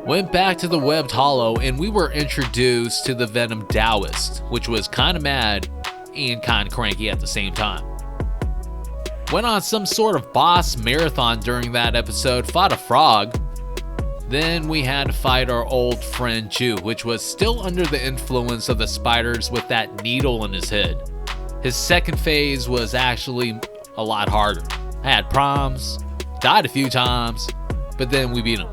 Went back to the webbed hollow and we were introduced to the Venom Daoist, which was kind of mad and kind of cranky at the same time. Went on some sort of boss marathon during that episode, fought a frog. Then we had to fight our old friend Jew, which was still under the influence of the spiders with that needle in his head. His second phase was actually a lot harder. I had problems, died a few times, but then we beat him.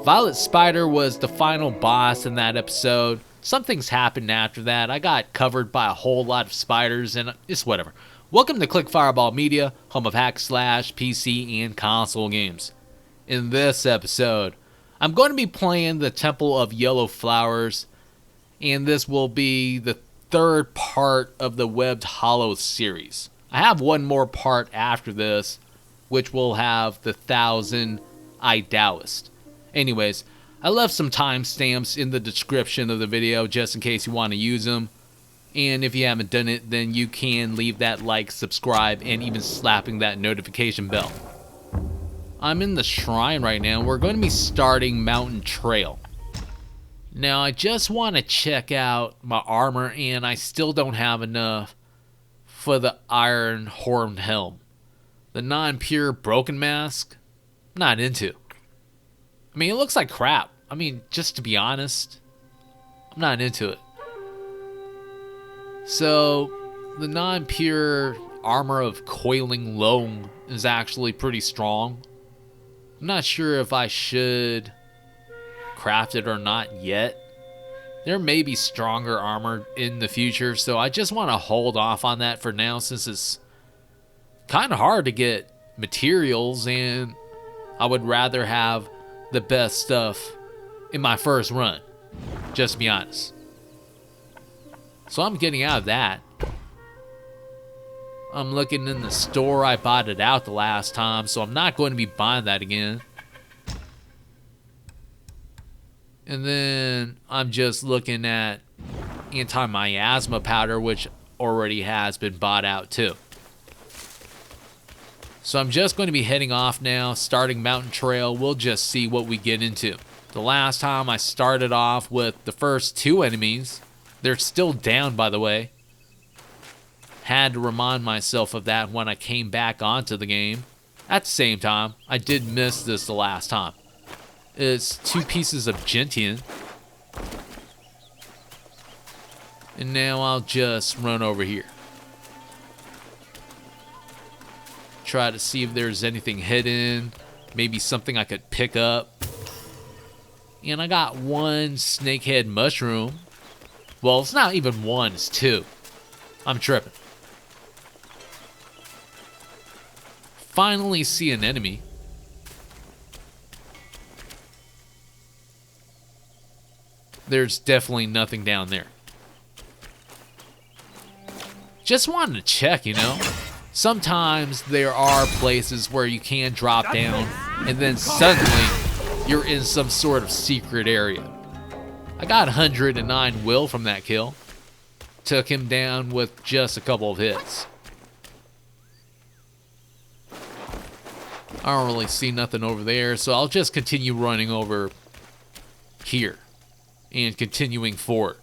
Violet Spider was the final boss in that episode. Some things happened after that. I got covered by a whole lot of spiders and it's whatever. Welcome to Click Fireball Media, home of hack slash PC and console games. In this episode, I'm going to be playing the Temple of Yellow Flowers, and this will be the third part of the Webbed Hollow series. I have one more part after this, which will have the 1000 Daoist. Anyways, I left some timestamps in the description of the video just in case you want to use them. And if you haven't done it, then you can leave that like, subscribe, and even slapping that notification bell. I'm in the shrine right now. We're going to be starting Mountain Trail. Now, I just want to check out my armor, and I still don't have enough for the Iron Horned Helm. The non-pure broken mask, I'm not into. I mean, it looks like crap. I mean, just to be honest, I'm not into it. So, the non-pure armor of Coiling Loam is actually pretty strong. I'm not sure if I should craft it or not yet. There may be stronger armor in the future, so I just want to hold off on that for now since it's kind of hard to get materials and I would rather have the best stuff in my first run, just to be honest. So I'm getting out of that. I'm looking in the store. I bought it out the last time, so I'm not going to be buying that again. And then I'm just looking at anti-miasma powder, which already has been bought out too. So I'm just going to be heading off now, starting Mountain Trail. We'll just see what we get into. The last time I started off with the first two enemies. They're still down, by the way. Had to remind myself of that when I came back onto the game. At the same time, I did miss this the last time. It's 2 pieces of gentian. And now I'll just run over here. Try to see if there's anything hidden. Maybe something I could pick up. And I got 1 snakehead mushroom. Well, it's not even 1, it's 2. I'm tripping. Finally see an enemy. There's definitely nothing down there. Just wanted to check, you know. Sometimes there are places where you can drop down and then suddenly you're in some sort of secret area. I got 109 will from that kill. Took him down with just a couple of hits. I don't really see nothing over there, so I'll just continue running over here and continuing forward.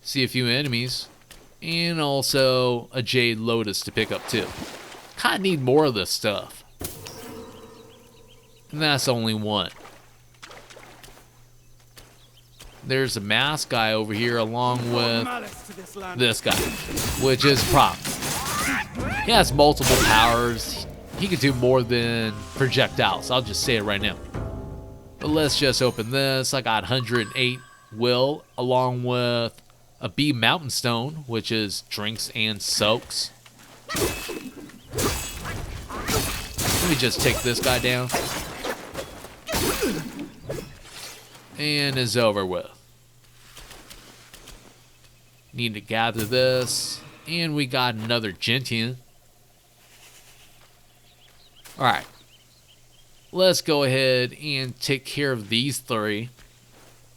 See a few enemies and also a Jade Lotus to pick up too. Kinda need more of this stuff. And that's only 1. There's a masked guy over here along with this guy, which is a problem. He has multiple powers. He can do more than projectiles. I'll just say it right now. But let's just open this. I got 108 will along with a bee mountain stone, which is drinks and soaks. Let me just take this guy down. And is over with. Need to gather this. And we got another gentian. Alright. Let's go ahead and take care of these 3.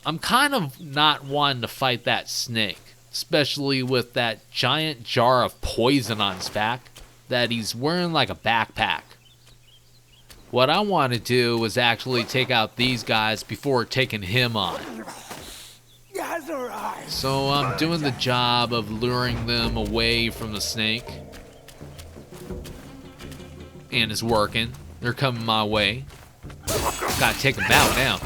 I'm kind of not wanting to fight that snake. Especially with that giant jar of poison on his back. That he's wearing like a backpack. What I want to do was actually take out these guys before taking him on. So I'm doing the job of luring them away from the snake. And it's working. They're coming my way. Gotta take them out now.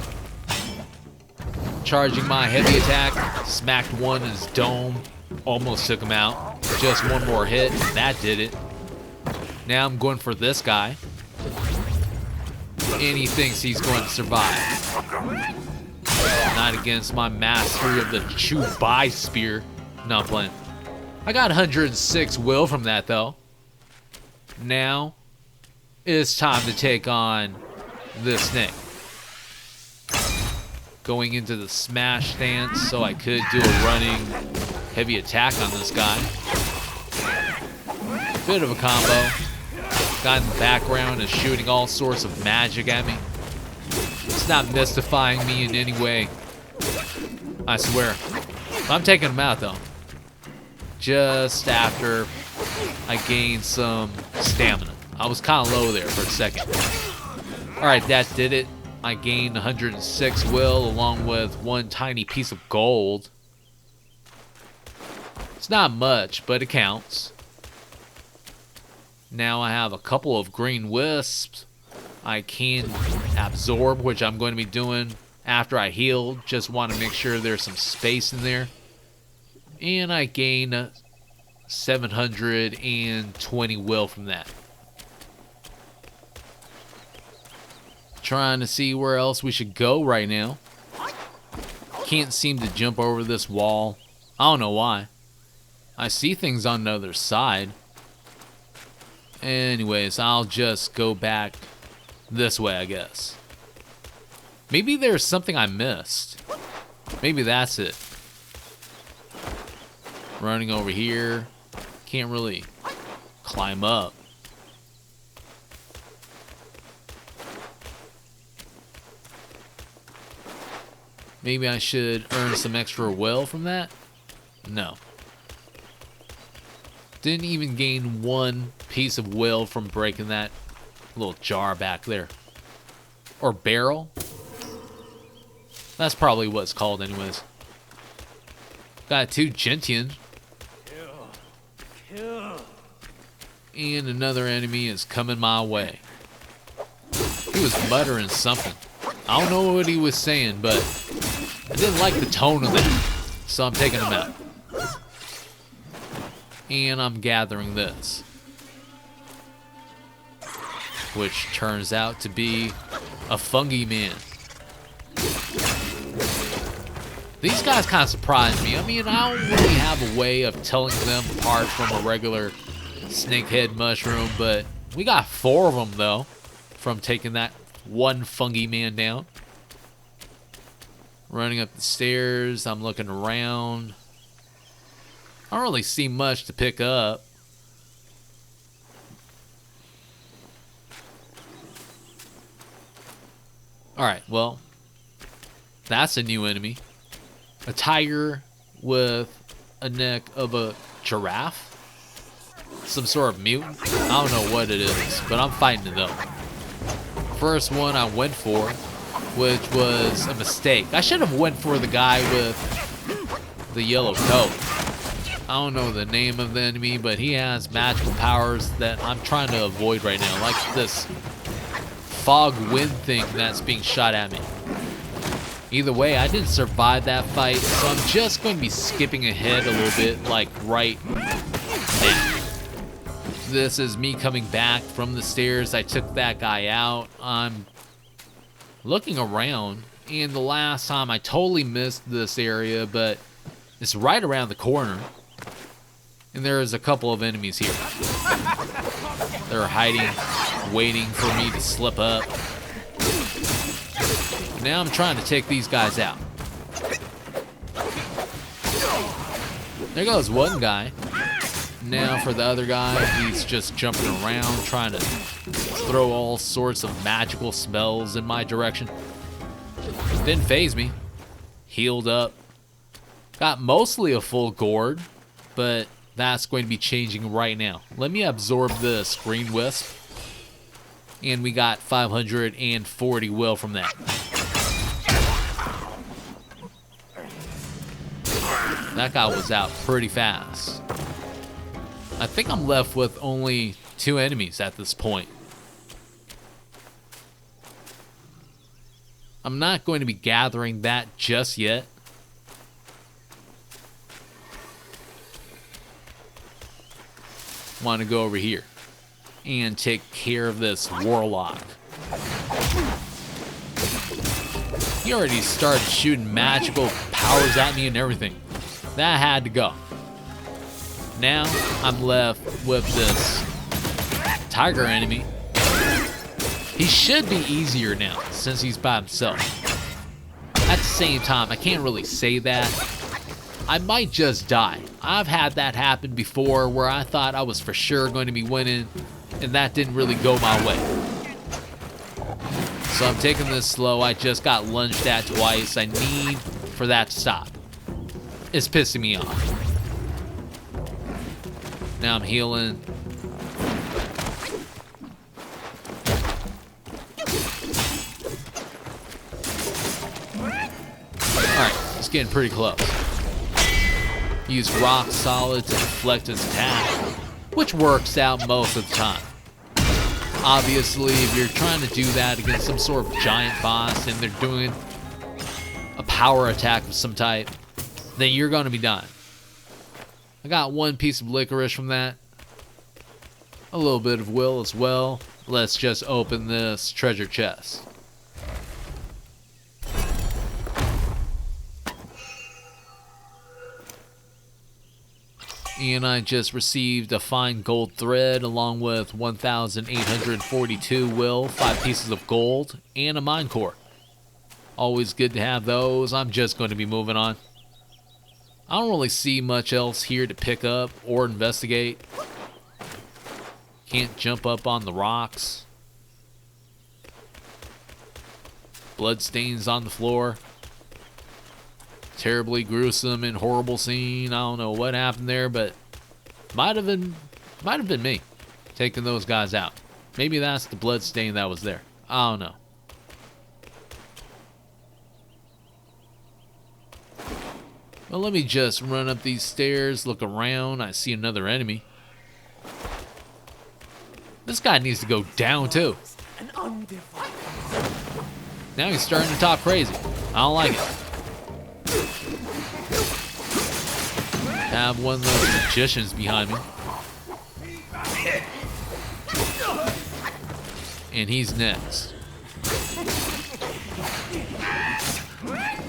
Charging my heavy attack. Smacked one in his dome. Almost took him out. Just one more hit. And that did it. Now I'm going for this guy. And he thinks he's going to survive. Not against my mastery of the Chubai spear. Not playing. I got 106 will from that though. Now it's time to take on this snake. Going into the smash stance so I could do a running heavy attack on this guy. Bit of a combo. Guy in the background is shooting all sorts of magic at me. It's not mystifying me in any way. I swear. I'm taking him out though. Just after I gained some stamina. I was kind of low there for a second. Alright, that did it. I gained 106 will along with one tiny piece of gold. It's not much, but it counts. Now I have a couple of green wisps I can absorb, which I'm going to be doing after I heal. Just want to make sure there's some space in there. And I gain 720 will from that. Trying to see where else we should go right now. Can't seem to jump over this wall. I don't know why. I see things on the other side. Anyways, I'll just go back this way, I guess. Maybe there's something I missed. Maybe that's it. Running over here. Can't really climb up. Maybe I should earn some extra will from that? No. Didn't even gain one piece of will from breaking that little jar back there. Or barrel. That's probably what it's called anyways. Got 2 Gentian. And another enemy is coming my way. He was muttering something. I don't know what he was saying, but I didn't like the tone of that. So I'm taking him out. And I'm gathering this. Which turns out to be a fungi man. These guys kind of surprised me. I mean, I don't really have a way of telling them apart from a regular snakehead mushroom, but we got 4 of them though from taking that one fungi man down. Running up the stairs, I'm looking around. I don't really see much to pick up. Alright, well, that's a new enemy. A tiger with a neck of a giraffe. Some sort of mutant. I don't know what it is, but I'm fighting it though. First one I went for, which was a mistake. I should have went for the guy with the yellow coat. I don't know the name of the enemy, but he has magical powers that I'm trying to avoid right now. Like this fog wind thing that's being shot at me. Either way, I didn't survive that fight, so I'm just going to be skipping ahead a little bit, like right now. This is me coming back from the stairs. I took that guy out. I'm looking around, and the last time I totally missed this area, but it's right around the corner. And there's a couple of enemies here. They're hiding, waiting for me to slip up. Now I'm trying to take these guys out. There goes one guy. Now for the other guy, he's just jumping around, trying to throw all sorts of magical spells in my direction. Didn't faze me. Healed up. Got mostly a full gourd, but that's going to be changing right now. Let me absorb this green wisp. And we got 540 will from that. That guy was out pretty fast. I think I'm left with only 2 enemies at this point. I'm not going to be gathering that just yet. Want to go over here and take care of this warlock. He already started shooting magical powers at me and everything. That had to go. Now I'm left with this tiger enemy. He should be easier now since he's by himself. At the same time, I can't really say that. I might just die. I've had that happen before where I thought I was for sure going to be winning, and that didn't really go my way. So I'm taking this slow. I just got lunged at twice. I need for that to stop. It's pissing me off. Now I'm healing. Alright, it's getting pretty close. Use rock solid to deflect his attack, which works out most of the time. Obviously, if you're trying to do that against some sort of giant boss and they're doing a power attack of some type, then you're going to be done. I got 1 piece of licorice from that. A little bit of will as well. Let's just open this treasure chest. And I just received a fine gold thread along with 1,842 will, 5 pieces of gold, and a mine core. Always good to have those. I'm just going to be moving on. I don't really see much else here to pick up or investigate. Can't jump up on the rocks. Bloodstains on the floor. Terribly gruesome and horrible scene. I don't know what happened there, but might have been me taking those guys out. Maybe that's the blood stain that was there. I don't know. Well, let me just run up these stairs, look around. I see another enemy. This guy needs to go down too. Now he's starting to talk crazy. I don't like it. Have one of those magicians behind me. And he's next.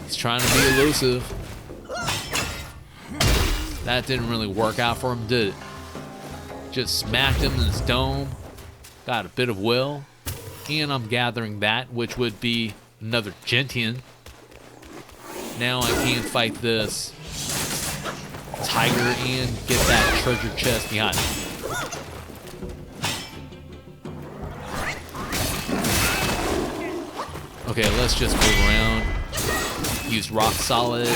He's trying to be elusive. That didn't really work out for him, did it? Just smacked him in his dome. Got a bit of will. And I'm gathering that, which would be another gentian. Now I can fight this tiger and get that treasure chest behind me. Okay, let's just move around. Use rock solid.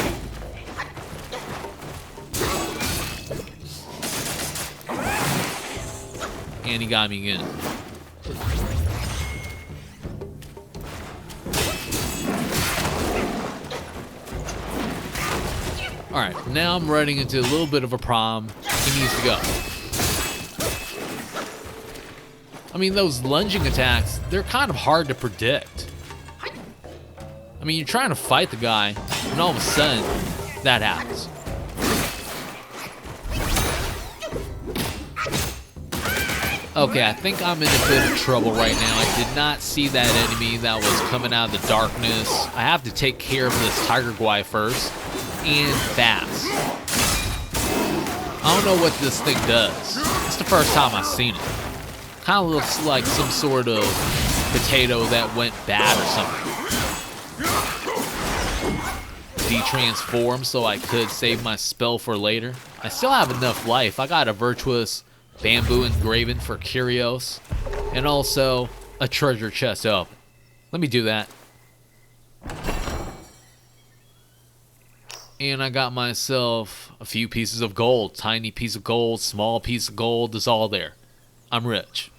And he got me again. Alright, now I'm running into a little bit of a problem. He needs to go. I mean, those lunging attacks, they're kind of hard to predict. I mean, you're trying to fight the guy, and all of a sudden, that happens. Okay, I think I'm in a bit of trouble right now. I did not see that enemy that was coming out of the darkness. I have to take care of this tiger guy first. And fast. I don't know what this thing does. It's the first time I've seen it. Kind of looks like some sort of potato that went bad or something. De-transform so I could save my spell for later. I still have enough life. I got a virtuous bamboo engraven for curios. And also a treasure chest open. Let me do that. And I got myself a few pieces of gold. Tiny piece of gold, small piece of gold is all there. I'm rich.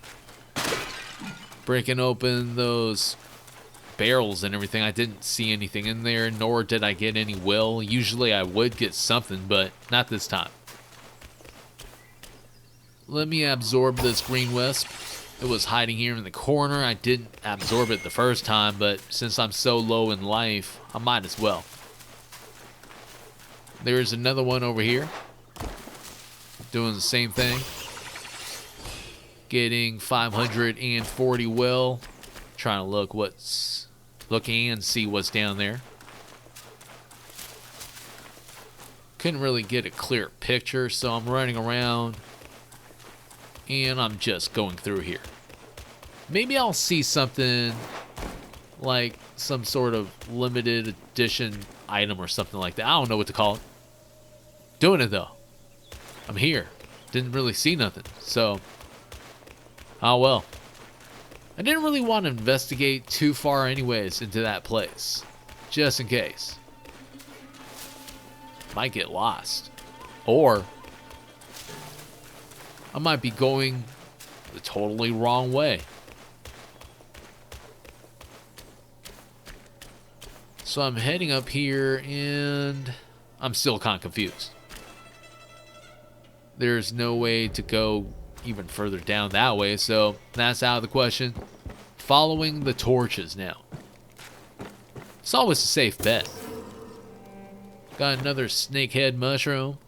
Breaking open those barrels and everything, I didn't see anything in there, nor did I get any will. Usually I would get something, but not this time. Let me absorb this green wisp. It was hiding here in the corner. I didn't absorb it the first time, but since I'm so low in life, I might as well. There's another one over here. Doing the same thing. Getting 540 will. Trying to look and see what's down there. Couldn't really get a clear picture, so I'm running around and I'm just going through here. Maybe I'll see something like some sort of limited edition item or something like that. I don't know what to call it. Doing it though. I'm here. Didn't really see nothing, so oh well. I didn't really want to investigate too far anyways into that place, just in case. Might get lost, or I might be going the totally wrong way. So I'm heading up here and I'm still kind of confused. There's no way to go even further down that way, so that's out of the question. Following the torches now. It's always a safe bet. Got another snakehead mushroom.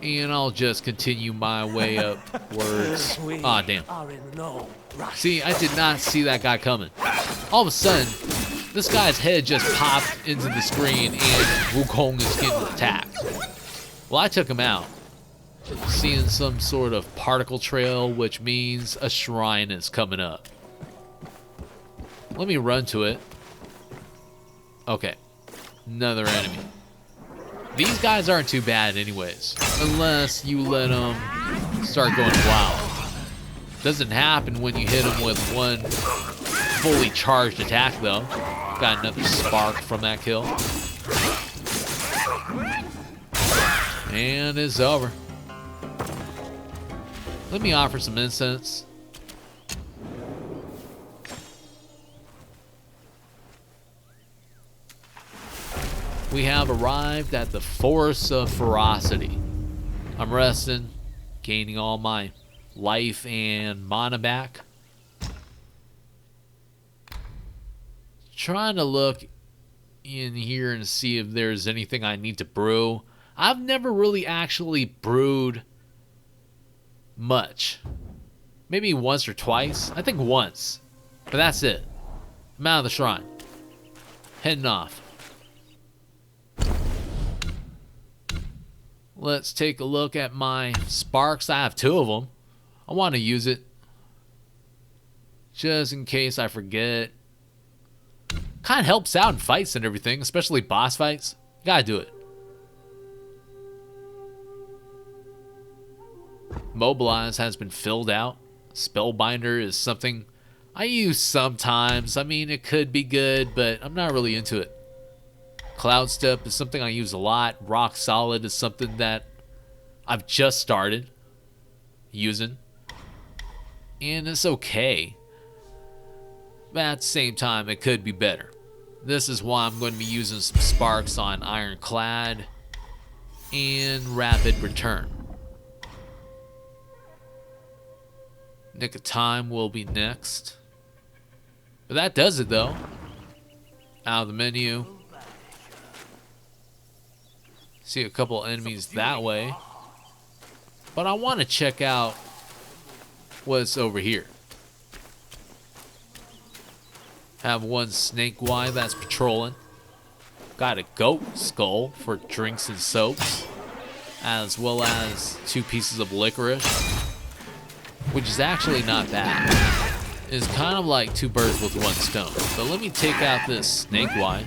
And I'll just continue my way upwards. Aw, damn. See, I did not see that guy coming. All of a sudden, this guy's head just popped into the screen and Wukong is getting attacked. Well, I took him out. Seeing some sort of particle trail, which means a shrine is coming up. Let me run to it. Okay. Another enemy. These guys aren't too bad anyways, unless you let them start going wild. Doesn't happen when you hit them with one fully charged attack though. Got another spark from that kill. And it's over. Let me offer some incense. We have arrived at the Forest of Ferocity. I'm resting, gaining all my life and mana back. Trying to look in here and see if there's anything I need to brew. I've never really actually brewed much. Maybe once or twice. I think once. But that's it. I'm out of the shrine. Heading off. Let's take a look at my sparks. I have 2 of them. I want to use it just in case I forget. Kind of helps out in fights and everything, especially boss fights. You gotta do it. Mobilize has been filled out. Spellbinder is something I use sometimes. I mean, it could be good, but I'm not really into it. Cloud Step is something I use a lot. Rock Solid is something that I've just started using. And it's okay. But at the same time, it could be better. This is why I'm going to be using some sparks on Ironclad and Rapid Return. Nick of Time will be next. But that does it though. Out of the menu. See a couple enemies that way. But I want to check out what's over here. Have one snake Y that's patrolling. Got a goat skull for drinks and soaps. As well as 2 pieces of licorice. Which is actually not bad. It's kind of like 2 birds with 1 stone. But let me take out this snake Y.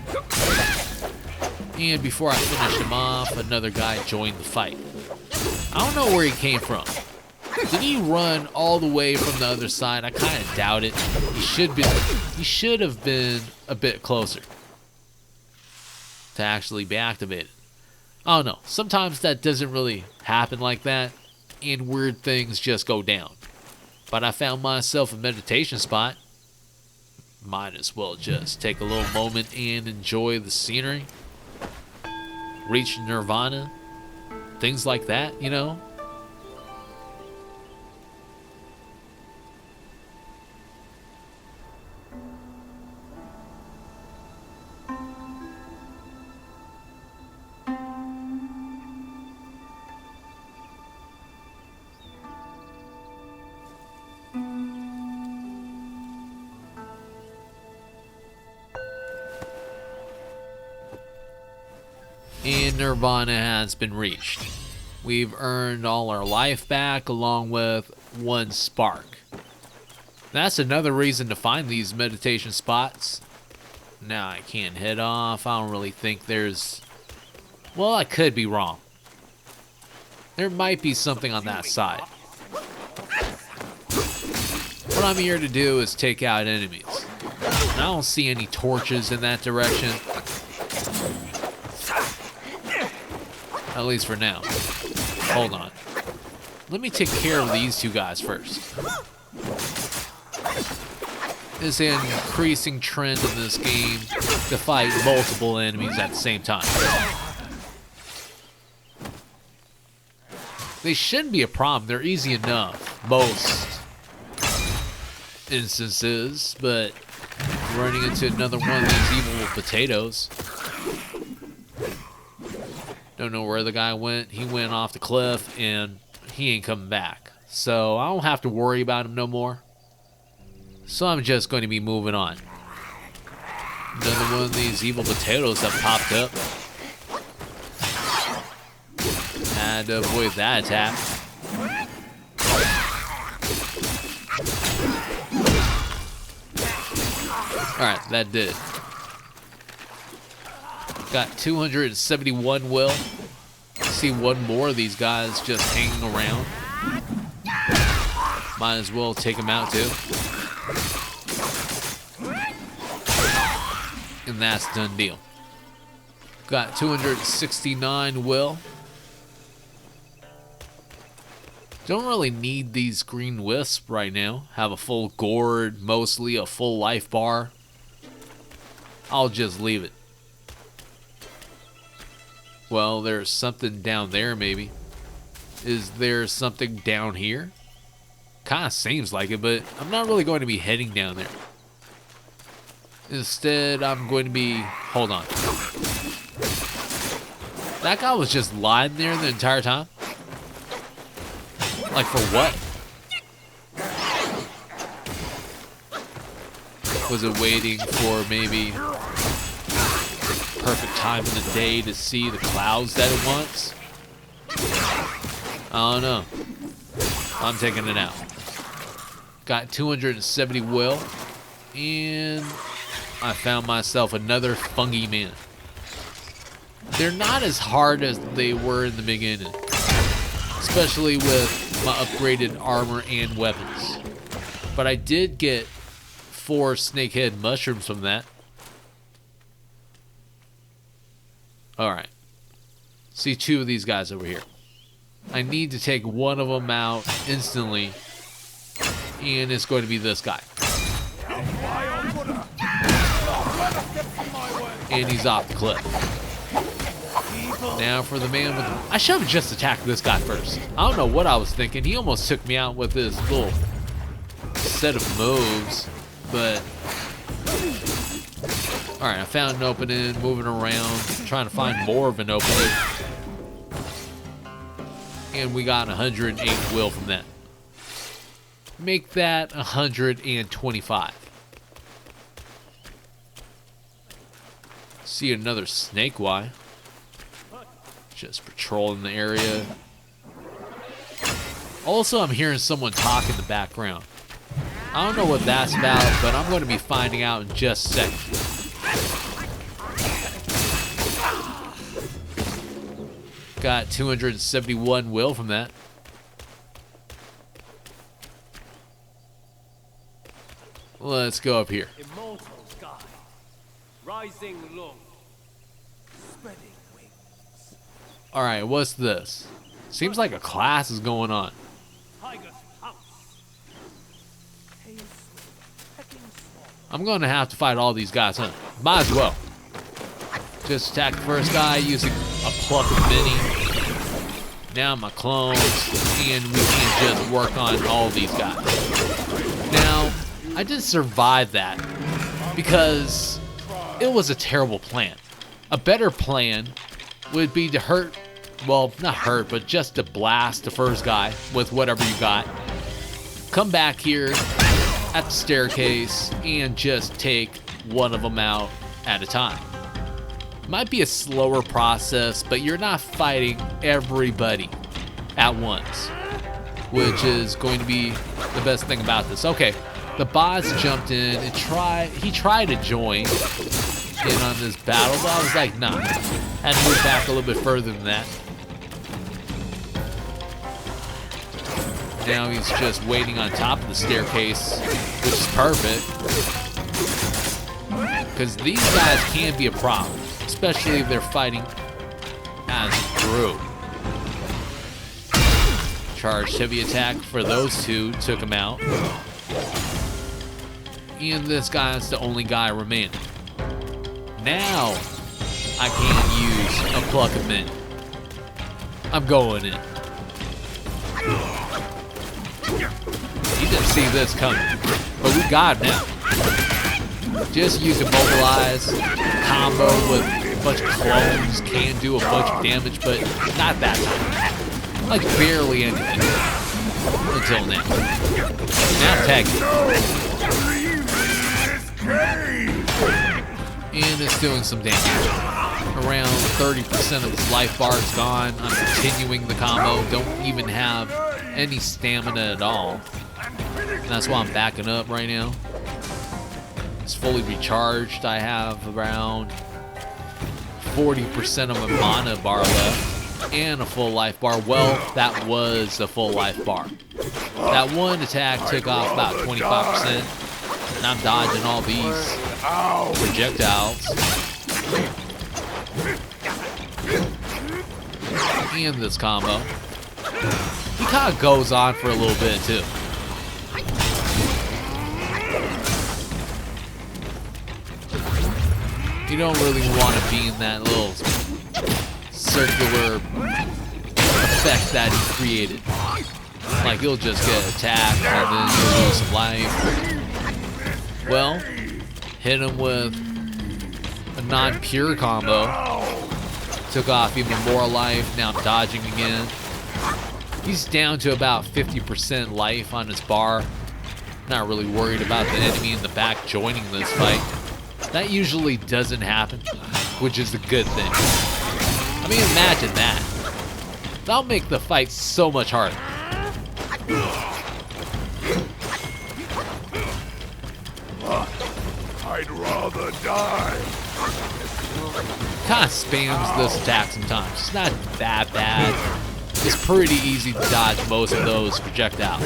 And before I finish him off, another guy joined the fight. I don't know where he came from. Did he run all the way from the other side? I kind of doubt it. He should have been a bit closer to actually be activated. I don't know. Sometimes that doesn't really happen like that, and weird things just go down. But I found myself a meditation spot. Might as well just take a little moment and enjoy the scenery. Reach nirvana. Things like that, you know? And nirvana has been reached. We've earned all our life back along with one spark. That's another reason to find these meditation spots. Now I can't head off. I don't really think there's... Well, I could be wrong. There might be something on that side. What I'm here to do is take out enemies. I don't see any torches in that direction. At least for now. Hold on. Let me take care of these two guys first. It's an increasing trend in this game to fight multiple enemies at the same time. They shouldn't be a problem. They're easy enough. Most instances. But running into another one of these evil potatoes. Don't know where the guy went. He went off the cliff and he ain't coming back. So I don't have to worry about him no more. So I'm just going to be moving on. Another one of these evil potatoes that popped up. Had to avoid that attack. Alright, that did it. Got 271 will. See one more of these guys just hanging around. Might as well take them out too. And that's done deal. Got 269 will. Don't really need these green wisps right now. Have a full gourd, mostly a full life bar. I'll just leave it. Well, there's something down there maybe. Is there something down here? Kinda seems like it, but I'm not really going to be heading down there. Instead, I'm going to be... Hold on. That guy was just lying there the entire time? Like, for what? Was it waiting for maybe perfect time in the day to see the clouds that it wants? I don't know. I'm taking it out. Got 270 will. And I found myself another fungi man. They're not as hard as they were in the beginning. Especially with my upgraded armor and weapons. But I did get 4 snakehead mushrooms from that. Alright. See 2 of these guys over here. I need to take one of them out instantly. And it's going to be this guy. And he's off the cliff. Now for the man with the... I should have just attacked this guy first. I don't know what I was thinking. He almost took me out with his little set of moves. But... Alright, I found an opening, moving around, trying to find more of an opening. And we got 108 will from that. Make that 125. See another snake Y. Just patrolling the area. Also, I'm hearing someone talk in the background. I don't know what that's about, but I'm going to be finding out in just a second. Got 271 will from that. Let's go up here. Immortal sky, rising low, spreading wings. Alright, what's this? Seems like a class is going on. Tiger's house. I'm going to have to fight all these guys, huh? Might as well. Just attack the first guy using a pluck of mini. Now my clones, and we can just work on all these guys. Now, I did survive that because it was a terrible plan. A better plan would be to hurt, well, not hurt, but just to blast the first guy with whatever you got. Come back here at the staircase and just take one of them out at a time. Might be a slower process, but you're not fighting everybody at once, which is going to be the best thing about this. Okay, the boss jumped in and he tried to join in on this battle, but I was like, nah. Had to move back a little bit further than that. Now he's just waiting on top of the staircase, which is perfect. Because these guys can be a problem, especially if they're fighting as a group. Charged heavy attack for those two, took him out. And this guy's the only guy remaining. Now I can use a pluck of mint. I'm going in. He didn't see this coming, but we got him now. Just use immobilize, combo with a bunch of clones, can do a bunch of damage, but not that time. Like barely anything until now. Now tag it. And it's doing some damage. Around 30% of its life bar is gone. I'm continuing the combo. Don't even have any stamina at all. And that's why I'm backing up right now. It's fully recharged. I have around 40% of my mana bar left and a full life bar. Well, that was a full life bar. That one attack took off about 25%. And I'm dodging all these projectiles. And this combo. He kind of goes on for a little bit too. You don't really want to be in that little circular effect that he created. Like you'll just get attacked and then you'll lose some life. Well, hit him with a non-pure combo. Took off even more life. Now I'm dodging again. He's down to about 50% life on his bar. Not really worried about the enemy in the back joining this fight. That usually doesn't happen, which is a good thing. I mean, imagine that. That'll make the fight so much harder. I'd rather die. Kind of spams this attack sometimes. It's not that bad. It's pretty easy to dodge most of those projectiles.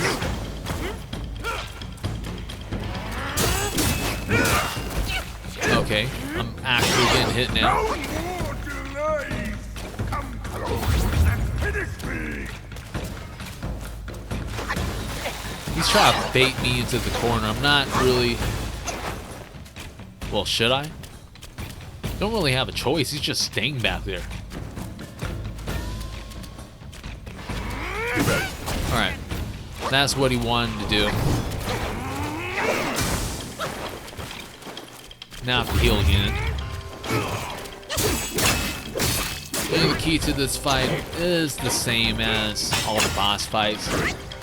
Okay, I'm actually getting hit now. He's trying to bait me into the corner. I'm not really... Well, should I? Don't really have a choice. He's just staying back there. Alright. That's what he wanted to do. Now I have to heal again. And the key to this fight is the same as all the boss fights.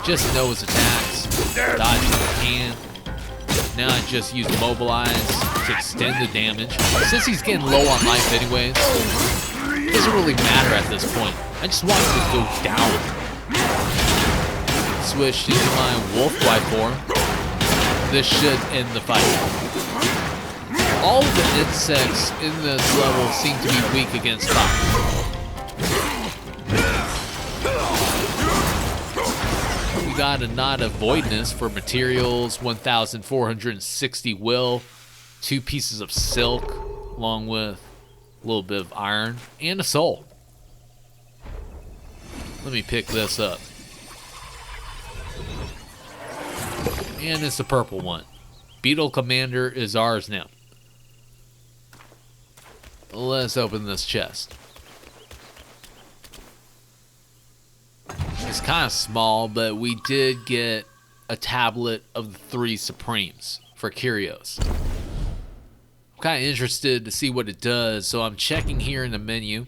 Just know his attacks. Dodge if you can. Now I just use Mobilize to extend the damage. Since he's getting low on life anyways, it doesn't really matter at this point. I just want him to go down. Switch into my Wolf White form. This should end the fight. All of the insects in this level seem to be weak against fire. We got a Knot of Voidness for materials, 1,460 will, 2 pieces of silk, along with a little bit of iron, and a soul. Let me pick this up. And it's a purple one. Beetle Commander is ours now. Let's open this chest. It's kind of small, but we did get a tablet of the 3 Supremes for curios. I'm kind of interested to see what it does, so I'm checking here in the menu.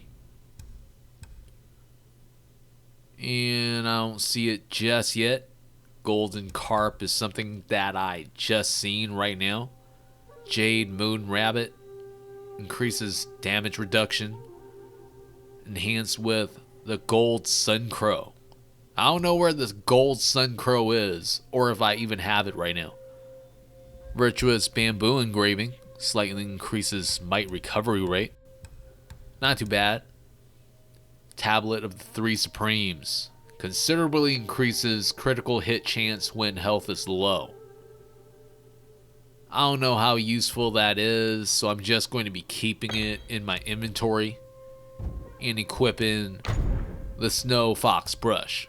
And I don't see it just yet. Golden Carp is something that I just seen right now. Jade Moon Rabbit increases damage reduction. Enhanced with the Gold Sun Crow. I don't know where this Gold Sun Crow is, or if I even have it right now. Virtuous Bamboo Engraving slightly increases might recovery rate. Not too bad. Tablet of the 3 Supremes considerably increases critical hit chance when health is low. I don't know how useful that is, so I'm just going to be keeping it in my inventory and equipping the Snow Fox brush.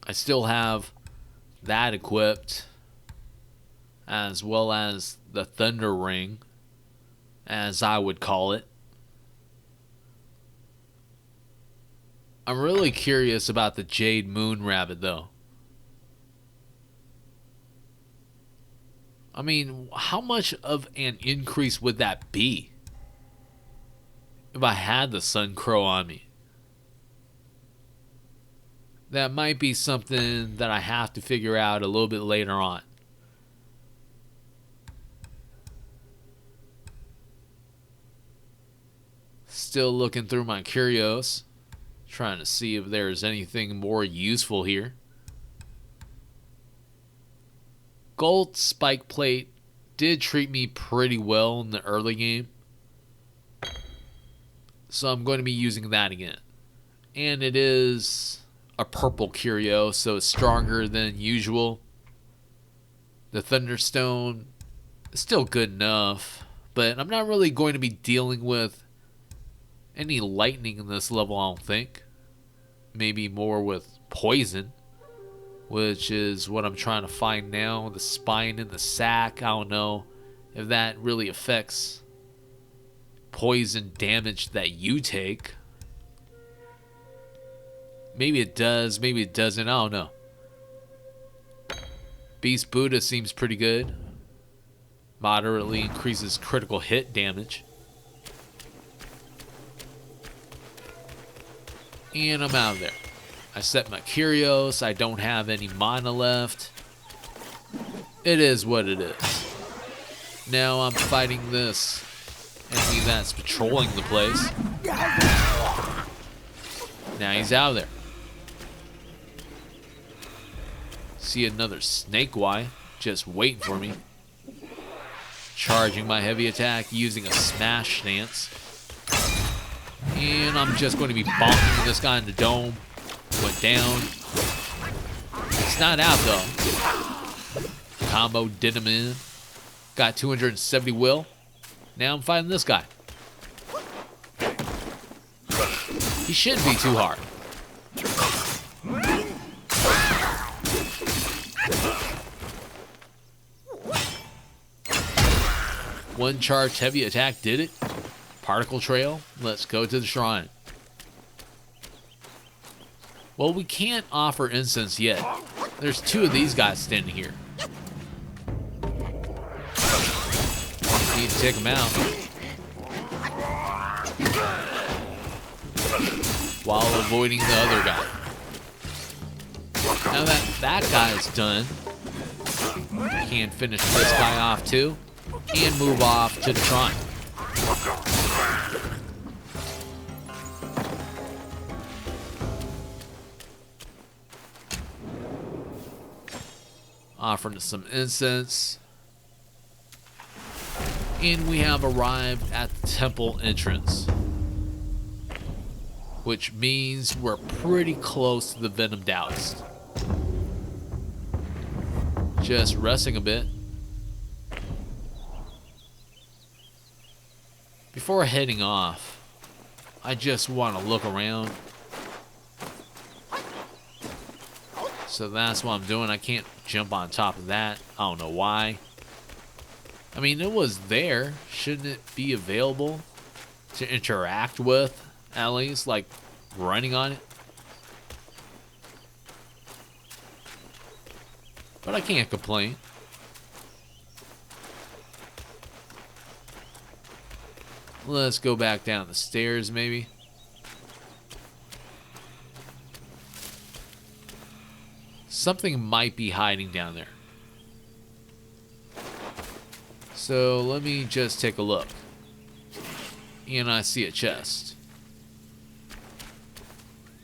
I still have that equipped, as well as the Thunder Ring, as I would call it. I'm really curious about the Jade Moon Rabbit, though. I mean, how much of an increase would that be if I had the Sun Crow on me? That might be something that I have to figure out a little bit later on. Still looking through my curios, trying to see if there's anything more useful here. Gold Spike Plate did treat me pretty well in the early game, so I'm going to be using that again. And it is a purple curio, so it's stronger than usual. The Thunderstone is still good enough, but I'm not really going to be dealing with any lightning in this level, I don't think. Maybe more with poison, which is what I'm trying to find now. The spine in the sack, I don't know if that really affects poison damage that you take. Maybe it does, maybe it doesn't, I don't know. Beast Buddha seems pretty good. Moderately increases critical hit damage. And I'm out of there. I set my curios. I don't have any mana left. It is what it is. Now I'm fighting this enemy that's patrolling the place. Now he's out of there. See another Snake Y just waiting for me. Charging my heavy attack using a smash stance. And I'm just going to be bonking this guy in the dome. Went down. It's not out though. Combo did him in. Got 270 will. Now I'm fighting this guy. He shouldn't be too hard. One charged heavy attack did it. Particle trail. Let's go to the shrine. Well, we can't offer incense yet. There's 2 of these guys standing here. Need to take them out. While avoiding the other guy. Now that that guy's done, can finish this guy off too. And move off to the shrine. Offering some incense. And we have arrived at the temple entrance. Which means we're pretty close to the Venom Daoist. Just resting a bit. Before heading off, I just want to look around. So that's what I'm doing. I can't jump on top of that. I don't know why. I mean, it was there. Shouldn't it be available to interact with, at least, like running on it? But I can't complain. Let's go back down the stairs, maybe. Something might be hiding down there. So let me just take a look. And I see a chest.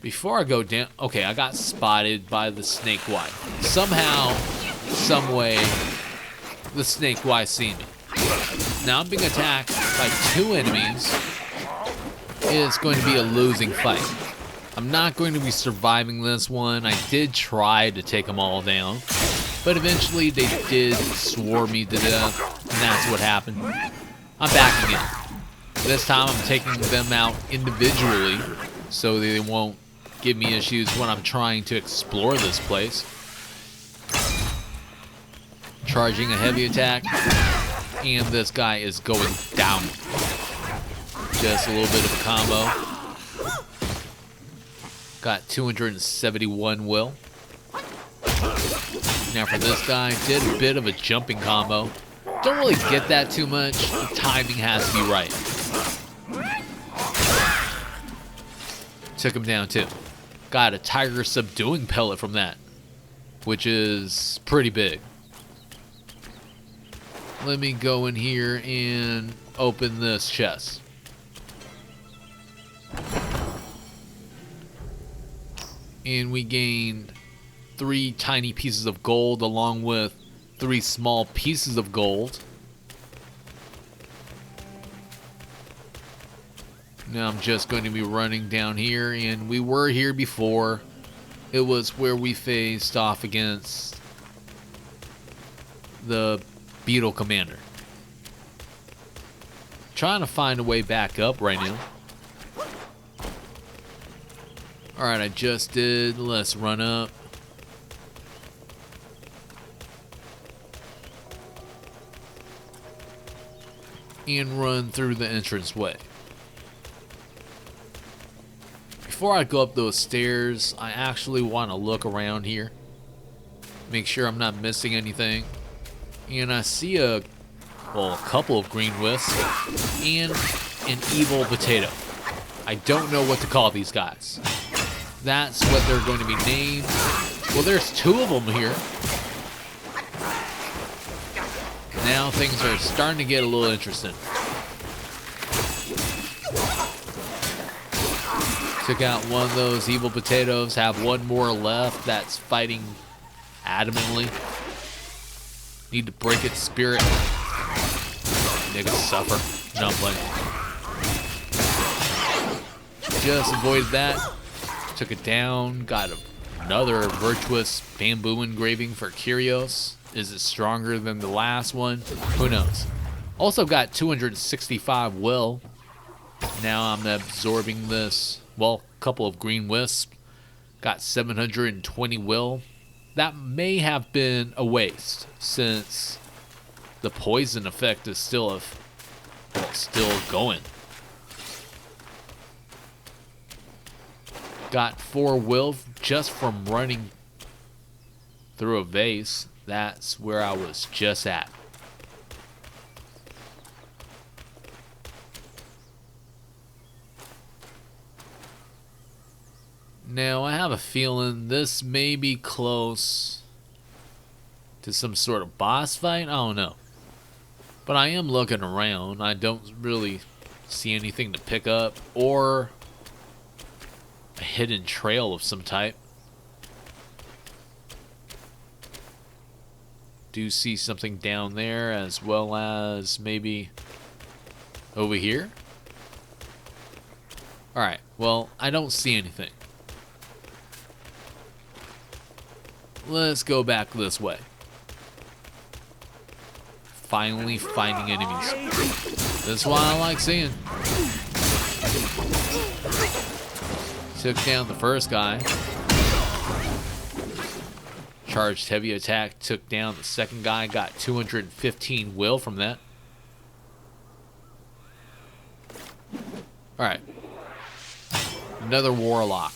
Before I go down... Okay, I got spotted by the snake Y. Somehow, some way, the snake Y see me. Now I'm being attacked by 2 enemies. It's going to be a losing fight. I'm not going to be surviving this one. I did try to take them all down, but eventually they did swarm me to death, and that's what happened. I'm back again. This time I'm taking them out individually so they won't give me issues when I'm trying to explore this place. Charging a heavy attack, and this guy is going down. Just a little bit of a combo. Got 271 will. Now for this guy, did a bit of a jumping combo. Don't really get that too much. The timing has to be right. Took him down too. Got a tiger subduing pellet from that, which is pretty big. Let me go in here and open this chest. And we gained 3 tiny pieces of gold along with 3 small pieces of gold. Now I'm just going to be running down here, and we were here before. It was where we faced off against the Beetle Commander. Trying to find a way back up right now. Alright, I just did. Let's run up. And run through the entranceway. Before I go up those stairs, I actually want to look around here. Make sure I'm not missing anything. And I see a couple of green wisps and an evil potato. I don't know what to call these guys. That's what they're going to be named. Well, there's 2 of them here. Now things are starting to get a little interesting. Took out one of those evil potatoes. Have one more left that's fighting adamantly. Need to break its spirit. Nigga suffer. No, I'm playing. Just avoided that. Took it down. Got another virtuous bamboo engraving for Kyrios. Is it stronger than the last one? Who knows? Also got 265 will. Now I'm absorbing this, well, couple of green wisps. Got 720 will. That may have been a waste since the poison effect is still going. Got 4 will just from running through a vase. That's where I was just at. Now, I have a feeling this may be close to some sort of boss fight. I don't know. But I am looking around. I don't really see anything to pick up or a hidden trail of some type. Do see something down there as well as maybe over here. Alright, well, I don't see anything. Let's go back this way. Finally finding enemies. That's what I like seeing. Took down the first guy. Charged heavy attack, took down the second guy, got 215 will from that. Alright. Another warlock.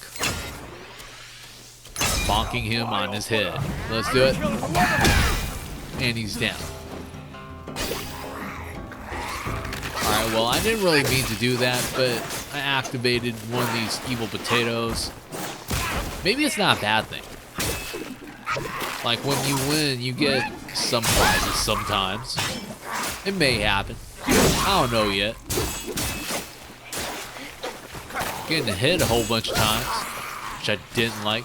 Bonking him on his head. Let's do it. And he's down. Alright, well, I didn't really mean to do that, but I activated one of these evil potatoes. Maybe it's not a bad thing. Like, when you win, you get some prizes sometimes. It may happen. I don't know yet. Getting hit a whole bunch of times, which I didn't like.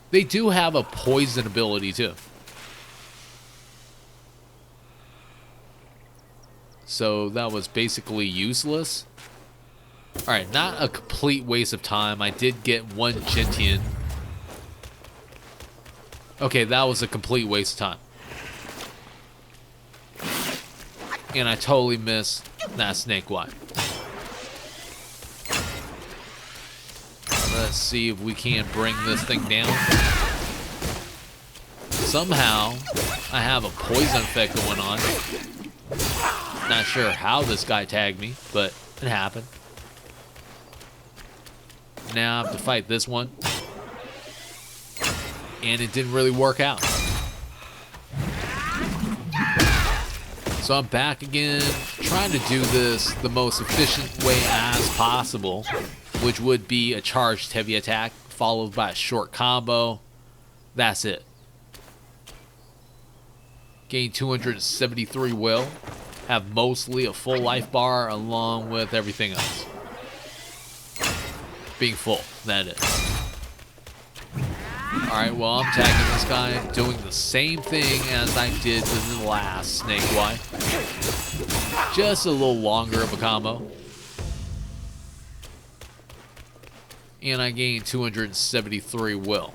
They do have a poison ability, too. So that was basically useless. Alright, not a complete waste of time. I did get one Gentian. Okay, that was a complete waste of time. And I totally missed that snake wipe. Let's see if we can't bring this thing down. Somehow, I have a poison effect going on. Not sure how this guy tagged me, but it happened. Now I have to fight this one. And it didn't really work out. So I'm back again, trying to do this the most efficient way as possible, which would be a charged heavy attack followed by a short combo. That's it. Gain 273 will. Have mostly a full life bar along with everything else. Being full, that is. Alright, well, I'm tagging this guy, doing the same thing as I did with the last snake wipe. Just a little longer of a combo. And I gained 273 will.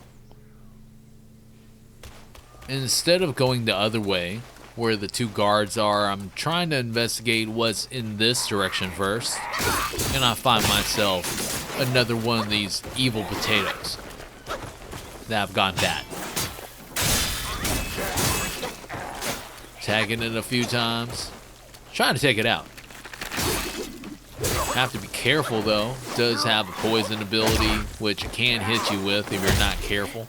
Instead of going the other way, where the two guards are, I'm trying to investigate what's in this direction first. And I find myself another one of these evil potatoes that have gone bad. Tagging it a few times. Trying to take it out. Have to be careful though. It does have a poison ability, which it can hit you with if you're not careful.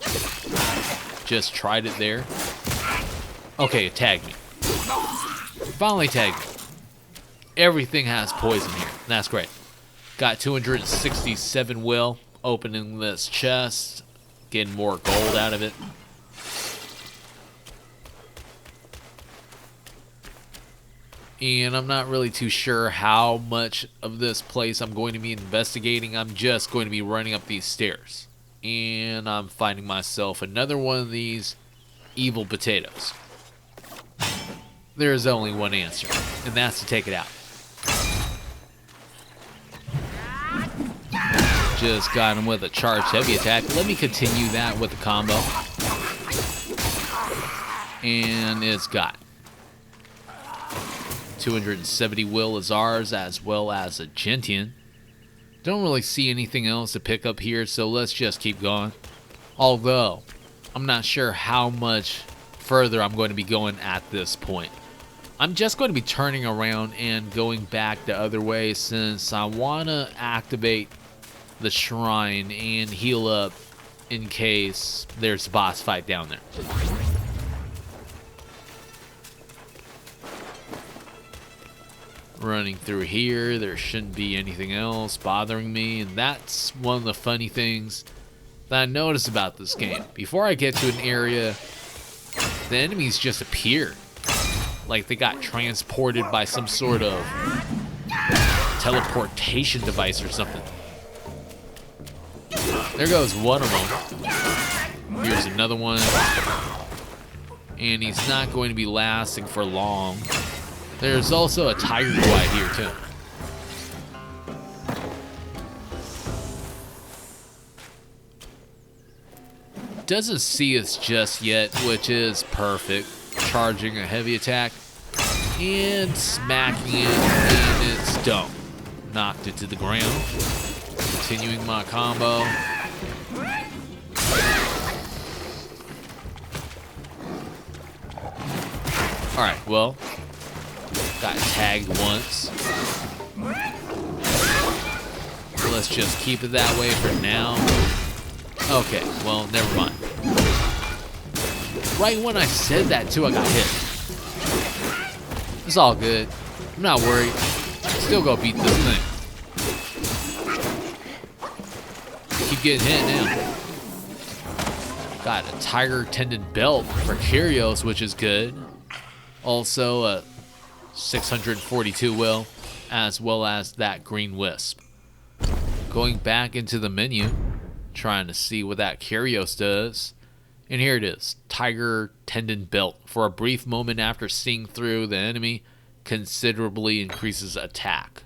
Just tried it there. Okay, it tagged me. Finally tagged me. Everything has poison here. That's great. Got 267 will. Opening this chest. Getting more gold out of it. And I'm not really too sure how much of this place I'm going to be investigating. I'm just going to be running up these stairs. And I'm finding myself another one of these evil potatoes. There's only one answer, and that's to take it out. Just got him with a charged heavy attack. Let me continue that with a combo. And it's got 270 will is ours, as well as a Gentian. Don't really see anything else to pick up here, so let's just keep going. Although, I'm not sure how much further I'm going to be going at this point. I'm just going to be turning around and going back the other way since I want to activate the shrine and heal up in case there's a boss fight down there. Running through here, there shouldn't be anything else bothering me, and that's one of the funny things that I notice about this game. Before I get to an area, the enemies just appear. Like they got transported by some sort of teleportation device or something. There goes one of them. Here's another one. And he's not going to be lasting for long. There's also a tiger glide here too. Doesn't see us just yet, which is perfect. Charging a heavy attack and smacking it, and it's done. Knocked it to the ground. Continuing my combo. Alright, well, got tagged once. Let's just keep it that way for now. Okay, well, never mind. Right when I said that, too, I got hit. It's all good. I'm not worried. Still gonna beat this thing. Keep getting hit now. Got a tiger tendon belt for Kyrios, which is good. Also a 642 will, as well as that green wisp. Going back into the menu, trying to see what that Kyrios does. And here it is, tiger tendon belt. For a brief moment after seeing through the enemy, considerably increases attack.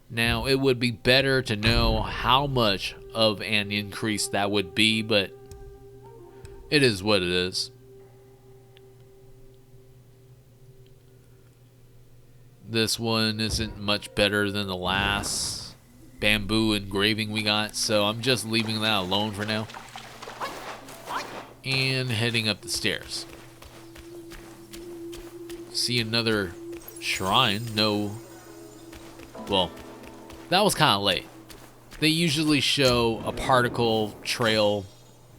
Now, it would be better to know how much of an increase that would be, but it is what it is. This one isn't much better than the last bamboo engraving we got, so I'm just leaving that alone for now. And heading up the stairs. See another shrine. No. Well, that was kind of late. They usually show a particle trail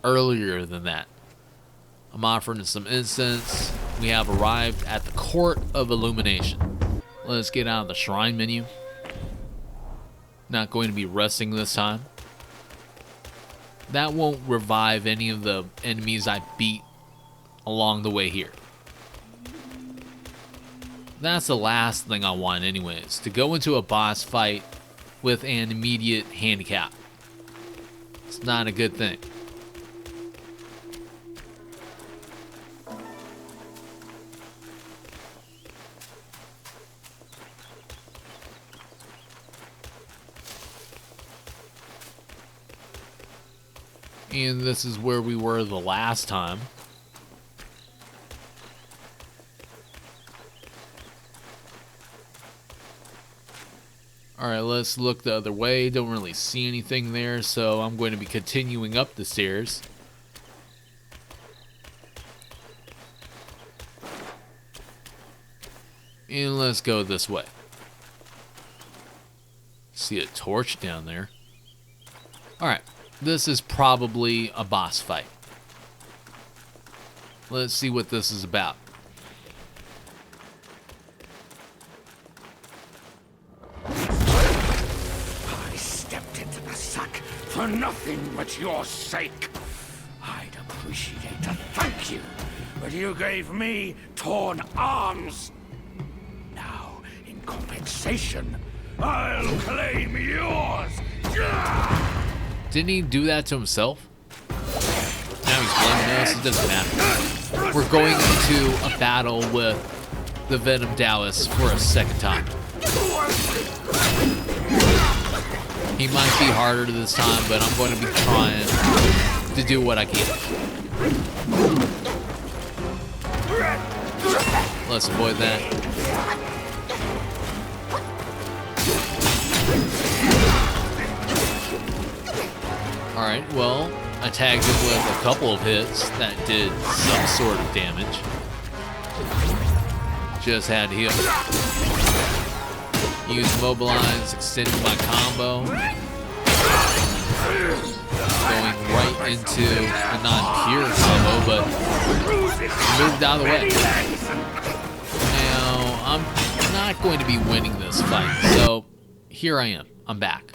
earlier than that. I'm offering some incense. We have arrived at the Court of Illumination. Let's get out of the shrine menu. Not going to be resting this time. That won't revive any of the enemies I beat along the way here. That's the last thing I want anyways, to go into a boss fight with an immediate handicap. It's not a good thing. And this is where we were the last time. Alright, let's look the other way. Don't really see anything there, so I'm going to be continuing up the stairs. And let's go this way. See a torch down there. Alright. This is probably a boss fight. Let's see what this is about. I stepped into the sack for nothing but your sake. I'd appreciate a thank you, but you gave me torn arms. Now, in compensation, I'll claim yours. Didn't he do that to himself? Now he's blaming us. It doesn't matter. We're going into a battle with the Venom Daoist for a second time. He might be harder this time, but I'm going to be trying to do what I can. Let's avoid that. Alright, well, I tagged him with a couple of hits that did some sort of damage. Just had to heal. Use Mobilize, extending my combo. Going right into a non-pure combo, but moved out of the way. Now, I'm not going to be winning this fight, so here I am. I'm back.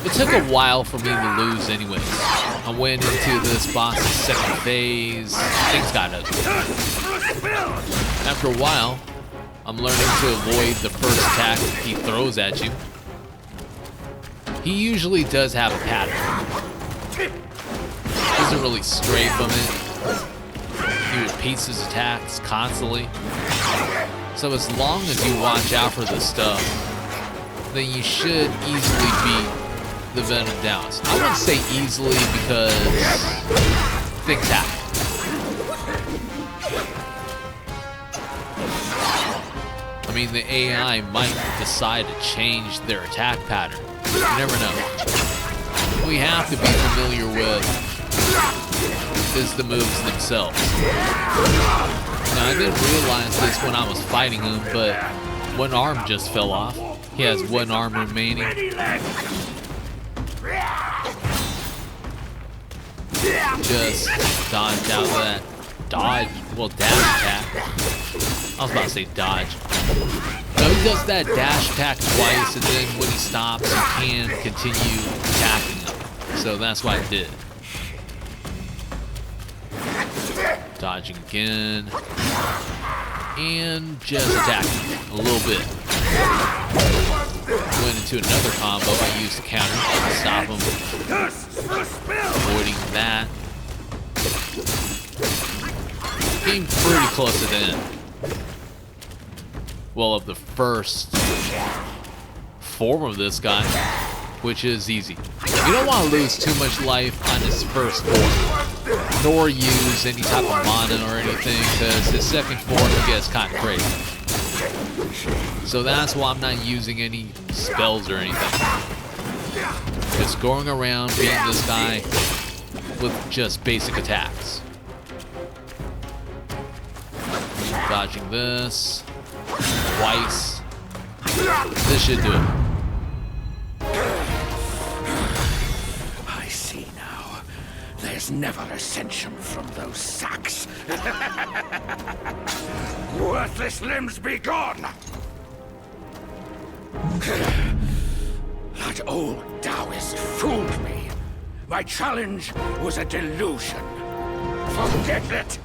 It took a while for me to lose anyways. I went into this boss's second phase. Things got ugly. After a while, I'm learning to avoid the first attack he throws at you. He usually does have a pattern. Doesn't really stray from it. He repeats his attacks constantly. So as long as you watch out for this stuff, then you should easily beat the Venom Daoist. I wouldn't say easily because things happen. I mean, the AI might decide to change their attack pattern. You never know. What we have to be familiar with is the moves themselves. Now, I didn't realize this when I was fighting him, but one arm just fell off. He has one arm remaining. Just dodge out of that dash attack. I was about to say dodge. No, he does that dash attack twice, and then when he stops, you can continue attacking him. So that's what I did. Dodging again. And just attacking a little bit. Went into another combo. I used the counter to stop him. Avoiding that. Getting pretty close to the end. Well, of the first form of this guy, which is easy. You don't want to lose too much life on his first form, nor use any type of mana or anything, because his second form gets kind of crazy. So that's why I'm not using any spells or anything. Just going around beating this guy with just basic attacks. Dodging this twice. This should do it. I see now. There's never ascension from those sacks. Worthless limbs be gone! That old Daoist fooled me. My challenge was a delusion. Forget it!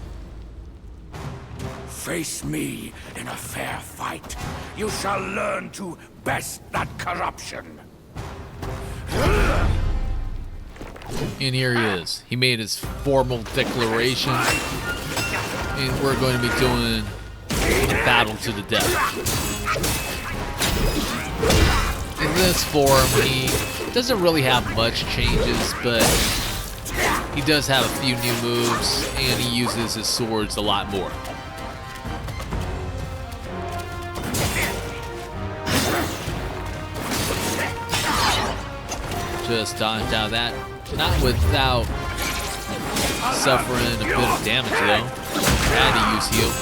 Face me in a fair fight. You shall learn to best that corruption. And here he is. He made his formal declaration. And we're going to be doing the battle to the death. In this form, he doesn't really have much changes, but he does have a few new moves, and he uses his swords a lot more. Just dodged out of that. Not without suffering a bit of damage, though. Had to use heal.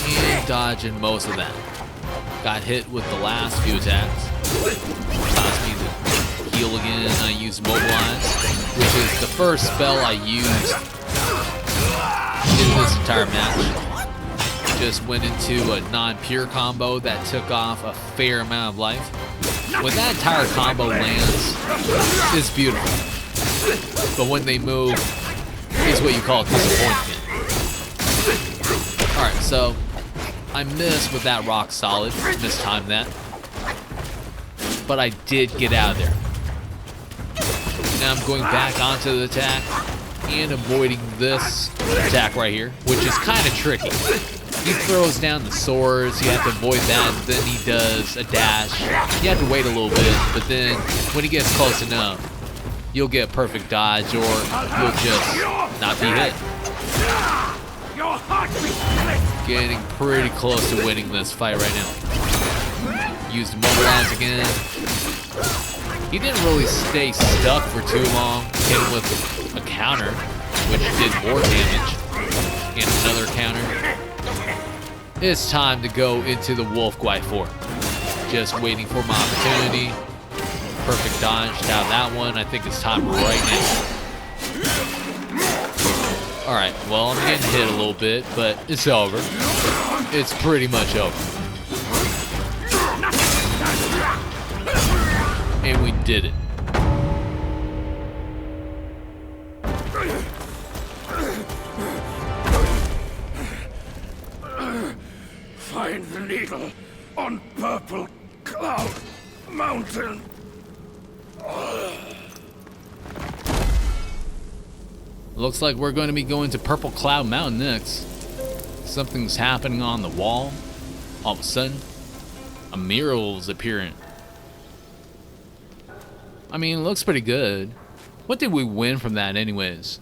And dodging most of that. Got hit with the last few attacks. Allows me to heal again. I use Mobilize, which is the first spell I used in this entire match. Just went into a non-pure combo that took off a fair amount of life. When that entire combo lands, it's beautiful. But when they move, it's what you call disappointment. Alright, so I missed with that rock solid. Mistimed that. But I did get out of there. Now I'm going back onto the attack and avoiding this attack right here, which is kind of tricky. He throws down the swords, you have to avoid that, and then he does a dash. You have to wait a little bit, but then when he gets close enough, you'll get a perfect dodge, or you'll just not be hit. Getting pretty close to winning this fight right now. Used Mobilize again. He didn't really stay stuck for too long. Hit him with a counter, which did more damage. And another counter. It's time to go into the Wolf Guy form. Just waiting for my opportunity. Perfect dodge out of that one. I think it's time right now. Alright, well, I'm getting hit a little bit, but it's over. It's pretty much over. And we did it. Find the needle on Purple Cloud Mountain. Looks like we're going to be going to Purple Cloud Mountain next. Something's happening on the wall. All of a sudden, a mural's appearing. I mean, it looks pretty good. What did we win from that anyways?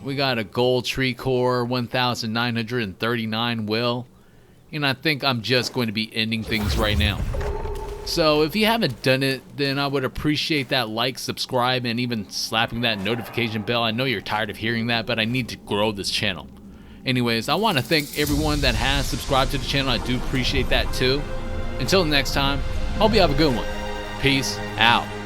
We got a gold tree core, 1,939 will. And I think I'm just going to be ending things right now. So if you haven't done it, then I would appreciate that like, subscribe, and even slapping that notification bell. I know you're tired of hearing that, but I need to grow this channel. Anyways, I want to thank everyone that has subscribed to the channel. I do appreciate that too. Until next time, hope you have a good one. Peace out.